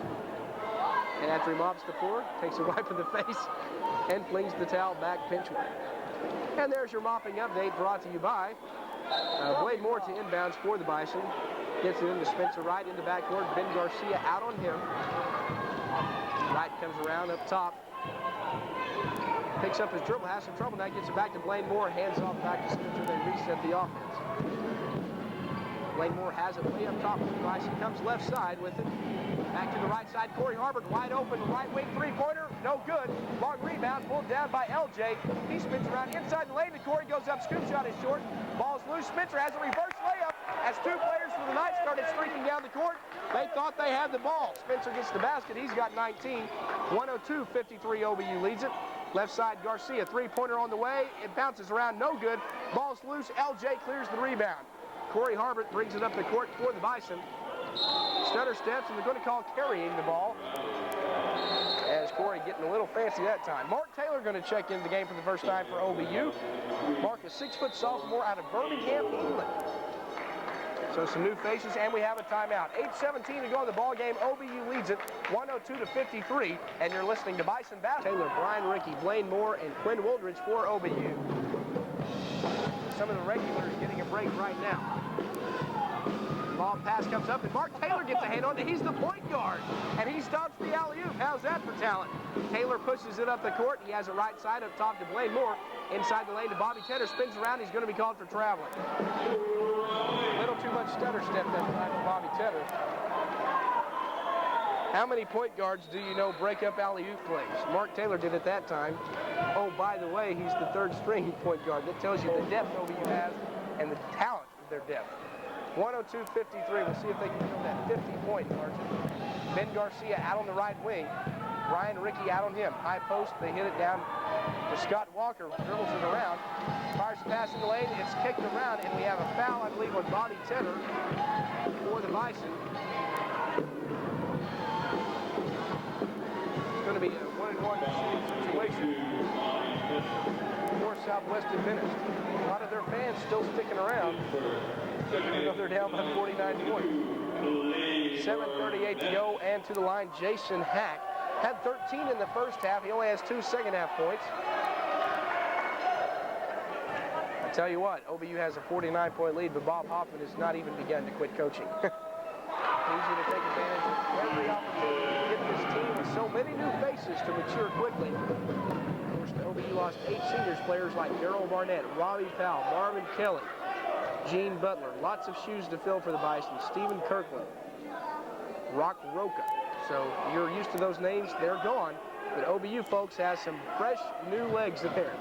And after he mops the floor, takes a wipe of the face and flings the towel back pinchway. And there's your mopping update brought to you by Blade Moore to inbounds for the Bison. Gets it into Spencer Wright into backcourt. Ben Garcia out on him. Wright comes around up top. Picks up his dribble, has some trouble now, gets it back to Blaine Moore, hands off back to Spencer, they reset the offense. Blaine Moore has it way up top for the Bison, comes left side with it. Back to the right side, Corey Harbert, wide open, right wing three-pointer, no good. Long rebound, pulled down by LJ. He spins around inside the lane, and Corey goes up, scoop shot is short. Ball's loose, Spencer has a reverse layup as 2 players for the Knights started streaking down the court. They thought they had the ball. Spencer gets the basket, he's got 19. 102-53, OBU leads it. Left side, Garcia, three-pointer on the way. It bounces around, no good. Ball's loose, LJ clears the rebound. Corey Harbert brings it up the court for the Bison. Stutter steps, and they're going to call carrying the ball. As Corey getting a little fancy that time. Mark Taylor going to check into the game for the first time for OBU. Mark, a 6-foot sophomore out of Birmingham, England. So some new faces, and we have a timeout. 8:17 to go in the ball game. OBU leads it 102-53, and you're listening to Bison Basketball. Taylor, Brian Rickey, Blaine Moore, and Quinn Wildridge for OBU. Some of the regulars getting a break right now. Ball pass comes up, and Mark Taylor gets a hand on it. He's the point guard, and he stops the alley-oop. How's that for talent? Taylor pushes it up the court. He has it right side up top to Blaine Moore. Inside the lane to Bobby Tedder. Spins around. He's going to be called for traveling. A little too too much stutter step that time for Bobby Tedder. How many point guards do you know break up alley-oop plays? Mark Taylor did at that time. Oh, by the way, he's the third string point guard. That tells you the depth OBU has and the talent of their depth. 102-53. We'll see if they can fill that 50-point margin. Ben Garcia out on the right wing. Ryan Rickey out on him. High post, they hit it down to Scott Walker. Dribbles it around. Fires the pass in the lane. It's kicked around, and we have a foul, I believe, on Bobby Tedder for the Bison. It's going to be a 1-and-1 situation for Southwest Adventist. A lot of their fans still sticking around, even though they're down by 49 points. 7:38 to go, and to the line, Jason Hack. Had 13 in the first half. He only has 2 second-half points. I tell you what, OBU has a 49-point lead, but Bob Hoffman has not even begun to quit coaching. Easy to take advantage of every opportunity to get this team with so many new faces to mature quickly. Of course, the OBU lost 8 seniors players like Darryl Barnett, Robbie Powell, Marvin Kelly, Gene Butler. Lots of shoes to fill for the Bison. Stephen Kirkland, Rock Roca. So you're used to those names. They're gone. But OBU, folks, has some fresh new legs there.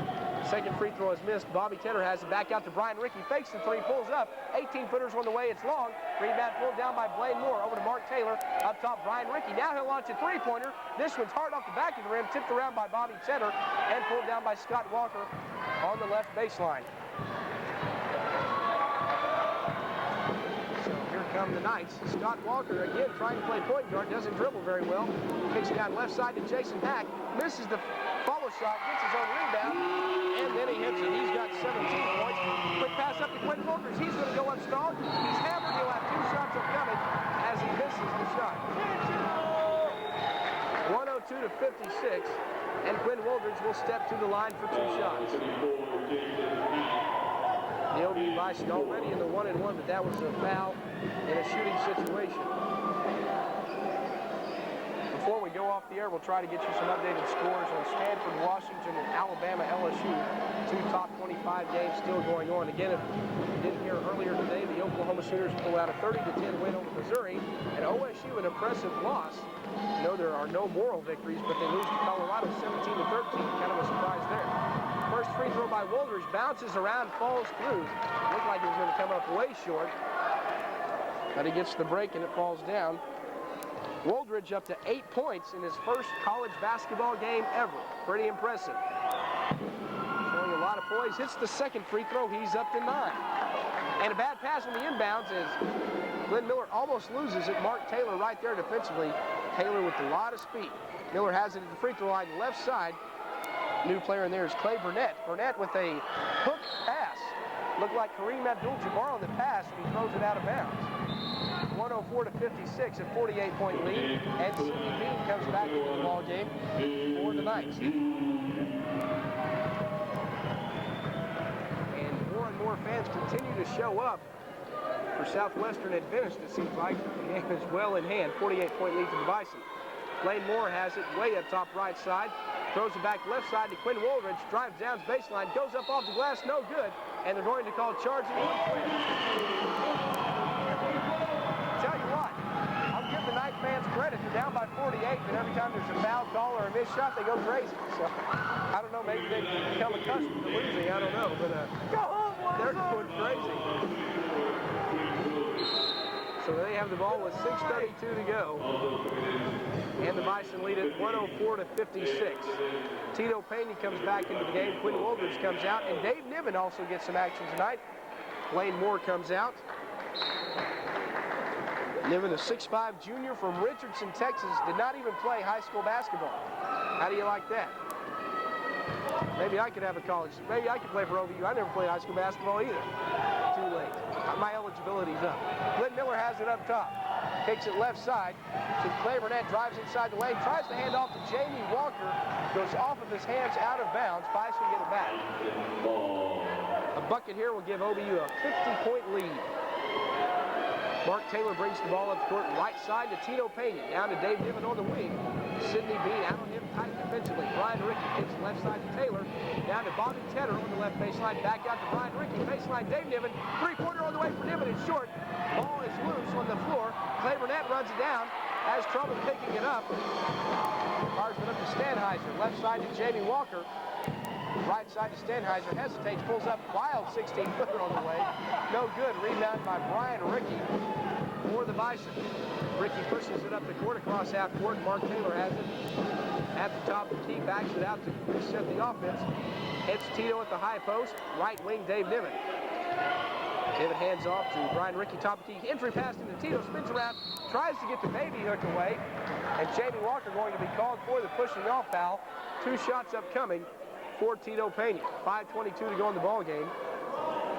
Second free throw is missed. Bobby Tedder has it back out to Brian Rickey. Fakes the three, pulls up. 18-footers on the way. It's long. Rebound pulled down by Blaine Moore. Over to Mark Taylor. Up top, Brian Rickey. Now he'll launch a three-pointer. This one's hard off the back of the rim. Tipped around by Bobby Tedder and pulled down by Scott Walker on the left baseline. Come the Knights. Scott Walker again trying to play point guard, doesn't dribble very well. Kicks it down left side to Jason Hack. Misses the follow shot, gets his own rebound, and then he hits it. He's got 17 points. Quick pass up to Quinn Wilkers. He's going to go up strong. He's hammered. He'll have 2 shots upcoming as he misses the shot. 102-56, and Quinn Wildridge will step to the line for 2 shots. The OBU Bison already in the 1-and-1, but that was a foul in a shooting situation. Before we go off the air, we'll try to get you some updated scores on Stanford, Washington, and Alabama, LSU. 2 top 25 games still going on. Again, if you didn't hear earlier today, the Oklahoma Sooners pull out a 30-10 win over Missouri, and OSU an impressive loss. You know, there are no moral victories, but they lose to Colorado 17-13. Kind of a surprise there. First free throw by Wildridge, bounces around, falls through. Looked like it was going to come up way short, but he gets the break and it falls down. Wildridge up to 8 points in his first college basketball game ever. Pretty impressive. Showing a lot of poise. Hits the second free throw. He's up to 9. And a bad pass on the inbounds as Glenn Miller almost loses it. Mark Taylor right there defensively. Taylor with a lot of speed. Miller has it at the free throw line left side. New player in there is Clay Burnett. Burnett with a hook pass. Looked like Kareem Abdul-Jabbar on the pass, and he throws it out of bounds. 104-56, a 48-point lead, and Steve Bean comes back into the ball game for the Knights. And more fans continue to show up for Southwestern Adventist, it seems like. The game is well in hand. 48-point lead for the Bison. Blaine Moore has it way up top right side. Throws it back left side to Quinn Wildridge. Drives down baseline. Goes up off the glass. No good. And they're going to call charging on Quinn. Tell you what, I'll give the Knight fans credit. They're down by 48, but every time there's a foul call or a missed shot, they go crazy. So, I don't know. Maybe they've become accustomed to losing. I don't know. But they're going crazy. So they have the ball with 6:32 to go. And the Bison lead at 104-56. Tito Pena comes back into the game. Quinn Wildridge comes out. And Dave Niven also gets some action tonight. Blaine Moore comes out. Niven, a 6'5" junior from Richardson, Texas, did not even play high school basketball. How do you like that? Maybe I could have a college. Maybe I could play for OBU. I never played high school basketball either. Too late. My eligibility's up. Glenn Miller has it up top. Kicks it left side. Clay Burnett drives inside the lane. Tries to hand off to Jamie Walker. Goes off of his hands out of bounds. Bison get it back. A bucket here will give OBU a 50-point lead. Mark Taylor brings the ball up the court, right side to Tito Pena. Down to Dave Niven on the wing. Sidney Bean out on him tight defensively. Brian Rickey kicks left side to Taylor. Down to Bobby Tedder on the left baseline. Back out to Brian Rickey. Baseline Dave Niven. Three-pointer on the way for Niven. It's short. Ball is loose on the floor. Clay Burnett runs it down. Has trouble picking it up. Fires it up to Stanheiser. Left side to Jamie Walker. Right side to Stanheiser. Hesitates. Pulls up. Wild 16-footer on the way. No good. Rebound by Brian Rickey for the Bison. Rickey pushes it up the court across half court. Mark Taylor has it at the top of the key. Backs it out to reset the offense. Hits Tito at the high post. Right wing Dave Niven. Niven hands off to Brian Rickey, top of the key. Entry pass into Tito. Spins around. Tries to get the baby hook away. And Jamie Walker going to be called for the pushing off foul. 2 shots upcoming for Tito Pena. 5:22 to go in the ball game.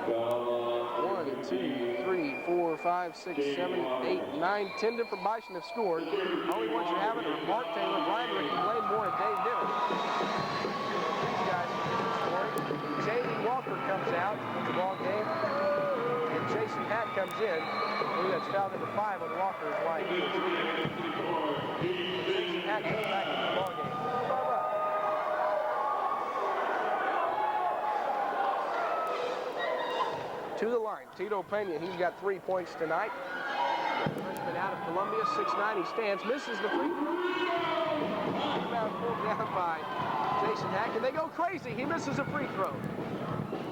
1, 2, 3, 4, 5, 6, 7, 8, 9, 10 different Bison have scored. Only ones you haven't are Mark Taylor, Brian Rickey, Blaine Moore, and Dave Niven. These guys are scoring. Jamie Walker comes out of the ball game, and Jason Hatt comes in. I believe that's foul number 5 on Walker is why he is leaving. Jason Hatt comes back into the ball game. To the line, Tito Pena, he's got 3 points tonight. Freshman out of Columbia, 6'9", he stands, misses the free throw. Rebound pulled down by Jason Hack, and they go crazy. He misses a free throw.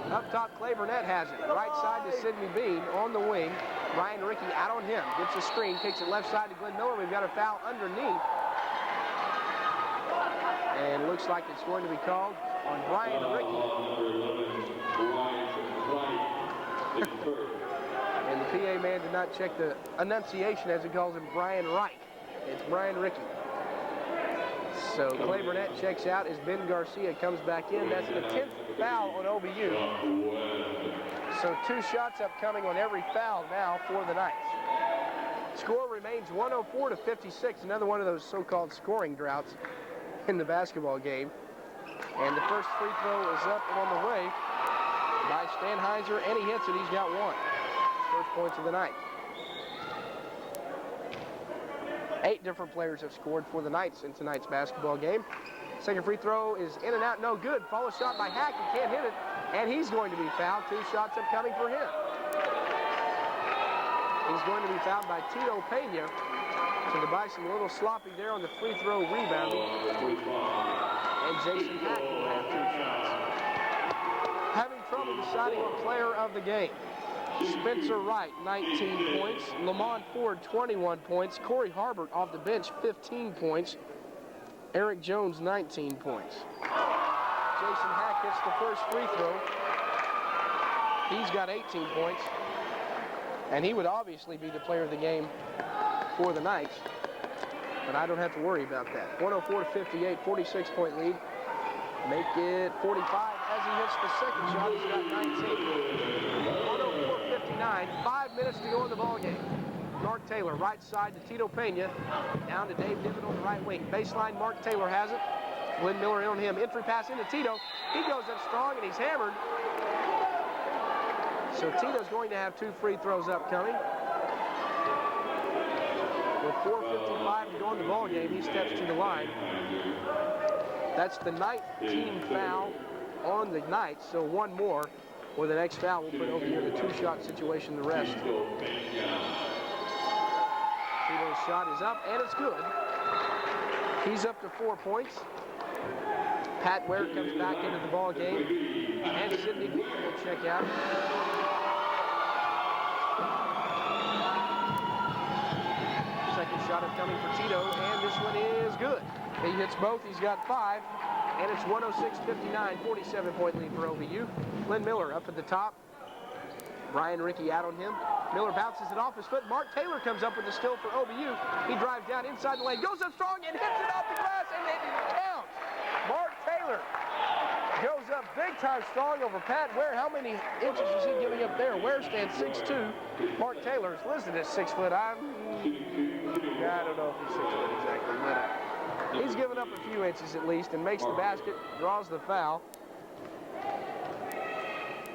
Up top, Clay Burnett has it. Right side to Sidney Bean on the wing. Brian Rickey out on him, gets a screen, kicks it left side to Glenn Miller. We've got a foul underneath. And looks like it's going to be called on Brian Rickey. And the PA man did not check the enunciation, as he calls him, Brian Wright. It's Brian Rickey. So Clay Burnett checks out as Ben Garcia comes back in. That's the 10th foul on OBU. So 2 shots upcoming on every foul now for the Knights. Score remains 104-56, another one of those so-called scoring droughts in the basketball game. And the first free throw is up and on the way by Stanheiser, and he hits it. He's got 1. First points of the night. 8 different players have scored for the Knights in tonight's basketball game. Second free throw is in and out, no good. Follow shot by Hack, he can't hit it, and he's going to be fouled. 2 shots upcoming for him. He's going to be fouled by Tito Pena. So the Bison a little sloppy there on the free throw rebounding. And Jason Hack will have 2 shots. Having trouble deciding on player of the game. Spencer Wright, 19 points. Lamont Ford, 21 points. Corey Harbert off the bench, 15 points. Eric Jones, 19 points. Jason Hack hits the first free throw. He's got 18 points. And he would obviously be the player of the game for the Knights. But I don't have to worry about that. 104-58, 46-point lead. Make it 45 as he hits the second shot. He's got 19. 104-59, 5 minutes to go in the ballgame. Mark Taylor, right side to Tito Pena. Down to Dave Niven on the right wing. Baseline, Mark Taylor has it. Glenn Miller in on him. Entry pass into Tito. He goes up strong and he's hammered. So Tito's going to have 2 free throws upcoming. With 4:55 to go in the ballgame, he steps to the line. That's the 19th foul on the Knights, so 1 more. Or the next foul will put OBU in a 2-shot situation the rest. Tito's shot is up, and it's good. He's up to 4 points. Pat Ware comes back into the ball game, and Sidney Bean will check out. Second shot upcoming for Tito, and this one is good. He hits both. He's got 5. And it's 106-59, 47-point lead for OBU. Glenn Miller up at the top. Brian Rickey out on him. Miller bounces it off his foot. Mark Taylor comes up with the steal for OBU. He drives down inside the lane, goes up strong, and hits it off the glass, and it counts. Mark Taylor goes up big-time strong over Pat Ware. How many inches is he giving up there? Ware stands 6'2". Mark Taylor is listed as 6 foot. I don't know if he's 6 foot exactly, but he's given up a few inches at least and makes the basket, draws the foul,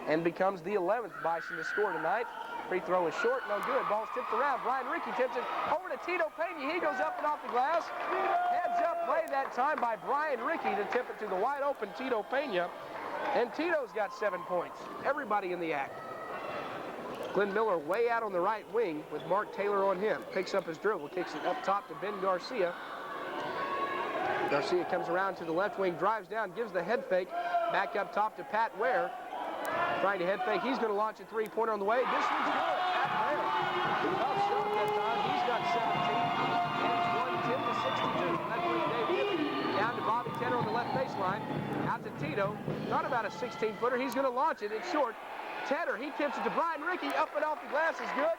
and becomes the 11th Bison to score tonight. Free throw is short, no good. Ball's tipped around. Brian Rickey tips it over to Tito Pena. He goes up and off the glass. Heads up play that time by Brian Rickey to tip it to the wide open Tito Pena. And Tito's got 7 points. Everybody in the act. Glenn Miller way out on the right wing with Mark Taylor on him. Picks up his dribble, kicks it up top to Ben Garcia. Garcia comes around to the left wing, drives down, gives the head fake. Back up top to Pat Ware. Trying to head fake. He's going to launch a three-pointer on the way. This one's good. Pat Ware. Tough shot that time. He's got 17. And it's 110 to 62. Left wing Dave Niven. Down to Bobby Tedder on the left baseline. Out to Tito. Thought about a 16-footer. He's going to launch it. It's short. Tedder, he tips it to Brian Rickey. Up and off the glass is good.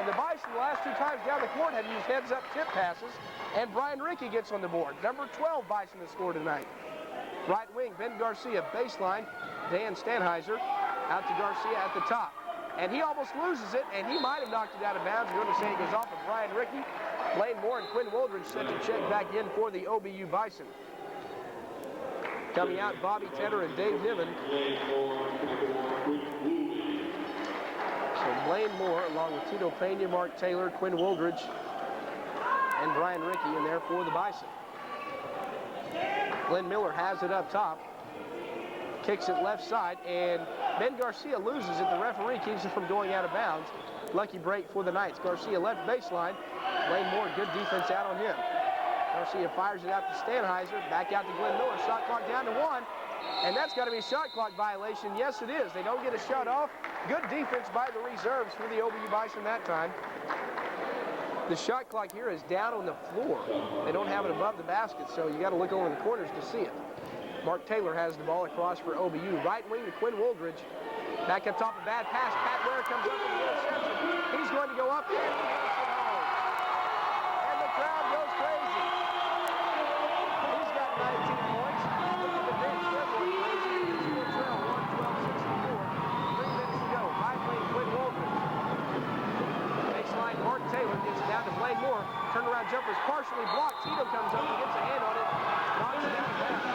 And the Bison the last 2 times down the court have used heads-up tip passes. And Brian Rickey gets on the board. Number 12 Bison has scored tonight. Right wing, Ben Garcia, baseline. Dan Stanheiser out to Garcia at the top. And he almost loses it, and he might have knocked it out of bounds. I'm going to say it goes off of Brian Rickey. Blaine Moore and Quinn Woldridge set to check back in for the OBU Bison. Coming out, Bobby Tedder and Dave Niven. So Blaine Moore, along with Tito Pena, Mark Taylor, Quinn Woldridge, and Brian Rickey in there for the Bison. Glenn Miller has it up top. Kicks it left side, and Ben Garcia loses it. The referee keeps it from going out of bounds. Lucky break for the Knights. Garcia left baseline. Blaine Moore, good defense out on him. Garcia fires it out to Stanheiser. Back out to Glenn Miller. Shot clock down to 1. And that's got to be a shot clock violation. Yes, it is. They don't get a shot off. Good defense by the reserves for the OBU Bison that time. The shot clock here is down on the floor. They don't have it above the basket, so you got to look over the corners to see it. Mark Taylor has the ball across for OBU. Right wing to Quinn Woldridge. Back up top, a bad pass. Pat Ware comes up with the interception. He's going to go up and he hits it home. And the crowd goes crazy. He's got 19 points. Look at the bench. They're going crazy. He's trail 112-64. 3 minutes to go. Right wing, Quinn Woldridge. Baseline, Mark Taylor gets it down to Blaine Moore. Turnaround jumper is partially blocked. Tito comes up and gets a hand on it. Knocks it out of bounds.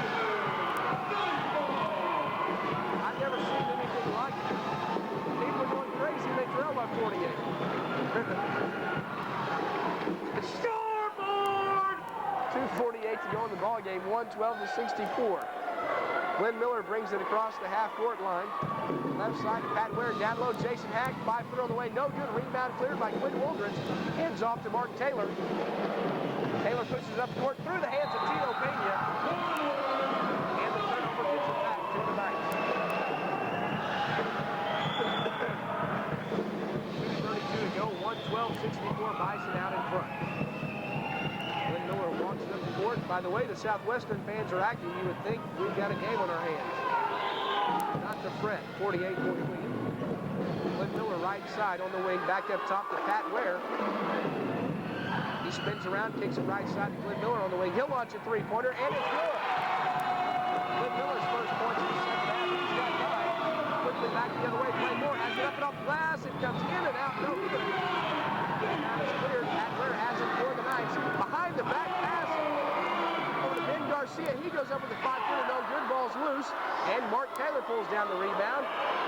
I've never seen anything like it. People are going crazy and they trail by 48. Scoreboard! 2:48 to go in the ball game, 112-64. Glenn Miller brings it across the half-court line. Left side to Pat Ware, down low, Jason Hack, 5-footer on the way, no good. Rebound cleared by Quinn Woldridge. Hands off to Mark Taylor. Taylor pushes up court through the hands of Tito Pena. And the turnover gets it back to the Knights. 2:32 to go, 112-64, Bison out in front. Glenn Miller walks up the court. By the way, the Southwestern fans are active. You would think we've got a game on our hands. Not to fret, 48-48. Glenn Miller right side on the wing, back up top to Pat Ware. He spins around, kicks it right side to Glenn Miller on the wing. He'll launch a three-pointer, and it's good. Glenn Miller's first points in the second half. He's got 9. Quickly back the other way. Blaine Moore has it up and off the glass. It comes in and out. No good. Now it's cleared. Pat Ware has it for the Knights. Behind the back pass over to Ben Garcia. He goes up with the 5-footer. No good. Ball's loose. And Mark Taylor pulls down the rebound.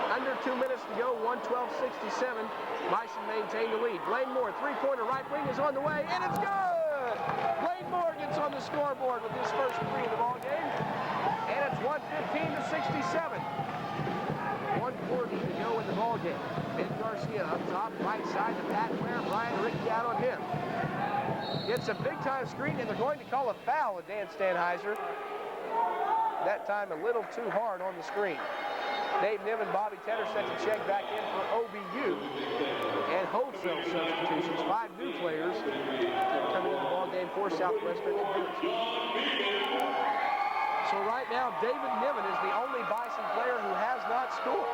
Under 2 minutes to go. 112-67. Bison maintain the lead. Blaine Moore, three-pointer right wing is on the way, and it's good! Blaine Moore gets on the scoreboard with his first 3 of the ball game, and it's 115-67. 1:40 to go in the ball game. Ben Garcia up top, right side to Pat Ware. Brian Rickey out on him. Gets a big-time screen, and they're going to call a foul with Dan Stanheiser. That time a little too hard on the screen. Dave Niven, Bobby Tedder set to check back in for OBU. And wholesale substitutions. 5 new players coming in the ball game for Southwestern Adventist. So right now, David Niven is the only Bison player who has not scored.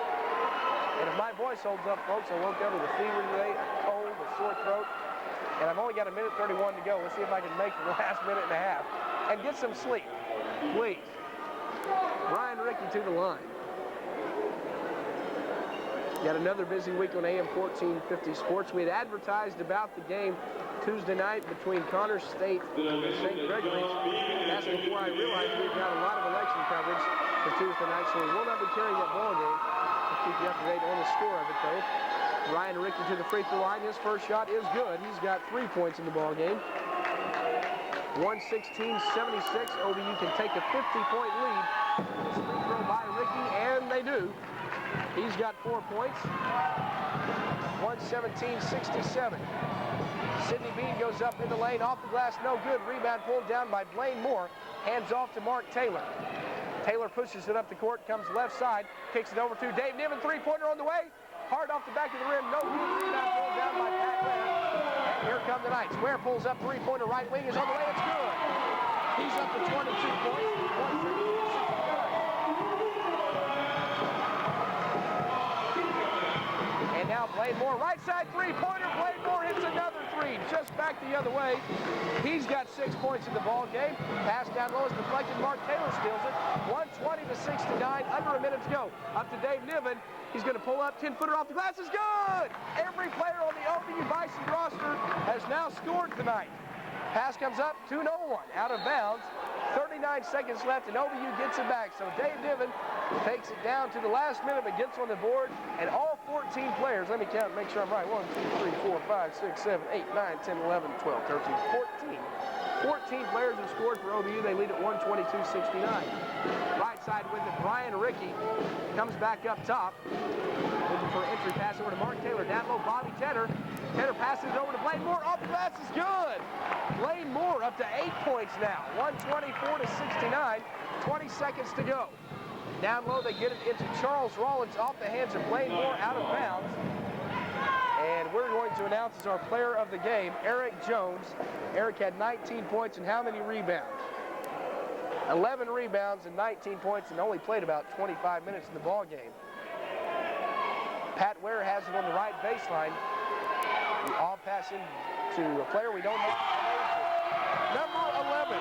And if my voice holds up, folks, I won't go to the fever today, a cold, a sore throat. And I've only got 1:31 to go. Let's see if I can make the last minute and a half. And get some sleep, please. Brian Rickey to the line. Got another busy week on AM 1450 Sports. We had advertised about the game Tuesday night between Connors State and St. Gregory's. That's before I realized we've got a lot of election coverage for Tuesday night, so we will not be carrying that ball game. We'll keep you up to date on the score of it, though. Ryan Ricky to the free throw line. His first shot is good. He's got 3 points in the ball game. 116-76. OBU can take a 50-point lead. This free throw by Ricky, and they do. He's got 4 points. 117-67. Sidney Bean goes up in the lane, off the glass, no good. Rebound pulled down by Blaine Moore. Hands off to Mark Taylor. Taylor pushes it up the court, comes left side, kicks it over to Dave Niven. Three-pointer on the way. Hard off the back of the rim, no good. Rebound pulled down by Pat Ware. And here come the Knights. Ware pulls up, three-pointer, right wing is on the way. It's good. He's up to 22 points. And now Blaine Moore, right side three-pointer. Blaine Moore hits another three, just back the other way. He's got 6 points in the ball game. Pass down low is deflected. Mark Taylor steals it. 120-69, under a minute to go. Up to Dave Niven. He's going to pull up, 10-footer off the glass is good. Every player on the OBU Bison roster has now scored tonight. Pass comes up, 2-0-1, out of bounds. 39 seconds left, and OBU gets it back. So Dave Niven takes it down to the last minute, but gets on the board. And all 14 players, let me count, make sure I'm right. 1, 2, 3, 4, 5, 6, 7, 8, 9, 10, 11, 12, 13, 14. 14 players have scored for OBU. They lead at 122-69. Right side with it, Brian Ricky comes back up top. Looking for an entry pass over to Mark Taylor. Down low, Bobby Tedder. Tedder passes it over to Blaine Moore. Off the glass is good. Blaine Moore up to 8 points now. 124-69. 20 seconds to go. Down low, they get it into Charles Rollins off the hands of Blaine Moore, out of bounds. And we're going to announce as our player of the game, Eric Jones. Eric had 19 points and how many rebounds? 11 rebounds and 19 points, and only played about 25 minutes in the ball game. Pat Ware has it on the right baseline. The off pass into a player we don't know. Number 11.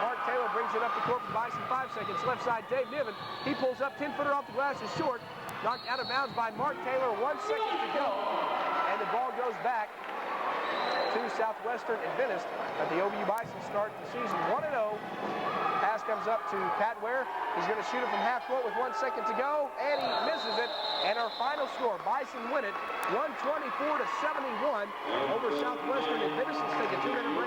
Mark Taylor brings it up the court for Bison. 5 seconds. Left side, Dave Niven. He pulls up, 10-footer off the glass is short. Knocked out of bounds by Mark Taylor. 1 second to go. And the ball goes back to Southwestern Adventist. But the OBU Bison start the season 1-0. Pass comes up to Pat Ware. He's going to shoot it from half court with 1 second to go, and he misses it. And our final score, Bison win it 124-71 over Southwestern Adventist. Let's take a 2-minute break.